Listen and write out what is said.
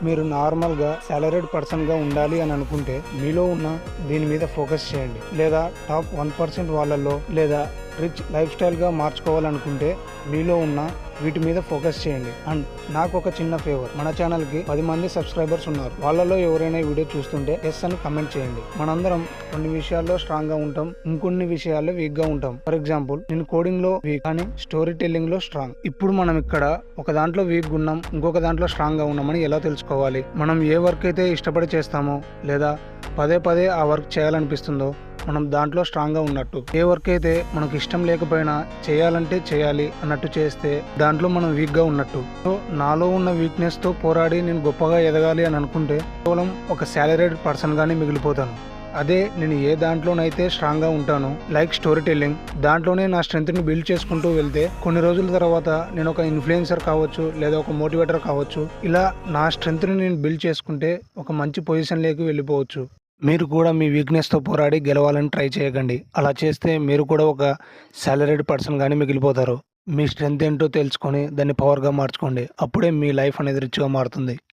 మీరు నార్మల్గా సాలరీడ్ పర్సన్గా ఉండాలి అని అనుకుంటే మీలో ఉన్న దీని మీద ఫోకస్ చేయండి. లేదా టాప్ 1% వాళ్ళల్లో లేదా రిచ్ లైఫ్ స్టైల్గా మార్చుకోవాలనుకుంటే మీలో ఉన్న వీటి మీద ఫోకస్ చేయండి. అండ్ నాకు ఒక చిన్న ఫేవర్, మన ఛానల్కి 10 మంది సబ్స్క్రైబర్స్ ఉన్నారు. వాళ్ళలో ఎవరైనా వీడియో చూస్తుంటే ఎస్ అని కమెంట్ చేయండి. మనందరం కొన్ని విషయాల్లో స్ట్రాంగ్ గా ఉంటాం, ఇంకొన్ని విషయాల్లో వీక్ గా ఉంటాం. ఫర్ ఎగ్జాంపుల్, నేను కోడింగ్ లో వీక్ కానీ స్టోరీ టెల్లింగ్ లో స్ట్రాంగ్. ఇప్పుడు మనం ఇక్కడ ఒక దాంట్లో వీక్ ఉన్నాం, ఇంకొక దాంట్లో స్ట్రాంగ్ గా ఉన్నామని ఎలా తెలుసుకోవాలి? మనం ఏ వర్క్ అయితే ఇష్టపడి చేస్తామో లేదా పదే పదే ఆ వర్క్ చేయాలనిపిస్తుందో మనం దాంట్లో స్ట్రాంగ్ గా ఉన్నట్టు. ఏ వర్క్ అయితే మనకు ఇష్టం లేకపోయినా చేయాలంటే చేయాలి అన్నట్టు చేస్తే దాంట్లో మనం వీక్ గా ఉన్నట్టు. సో నాలో ఉన్న వీక్నెస్ తో పోరాడి నేను గొప్పగా ఎదగాలి అని అనుకుంటే కేవలం ఒక సాలరీడ్ పర్సన్ గానే మిగిలిపోతాను. అదే నేను ఏ దాంట్లోనైతే స్ట్రాంగ్ గా ఉంటానో, లైక్ స్టోరీ టెల్లింగ్, దాంట్లోనే నా స్ట్రెంత్ ని బిల్డ్ చేసుకుంటూ వెళ్తే కొన్ని రోజుల తర్వాత నేను ఒక ఇన్ఫ్లుయెన్సర్ కావచ్చు లేదా ఒక మోటివేటర్ కావచ్చు. ఇలా నా స్ట్రెంత్ ని నేను బిల్డ్ చేసుకుంటే ఒక మంచి పొజిషన్ లోకి వెళ్ళిపోవచ్చు. మీరు కూడా మీ వీక్నెస్తో పోరాడి గెలవాలని ట్రై చేయకండి. అలా చేస్తే మీరు కూడా ఒక సాలరీడ్ పర్సన్ కానీ మిగిలిపోతారు. మీ స్ట్రెంత్ ఏంటో తెలుసుకొని దాన్ని పవర్గా మార్చుకోండి. అప్పుడే మీ లైఫ్ అనేది రిచ్గా మారుతుంది.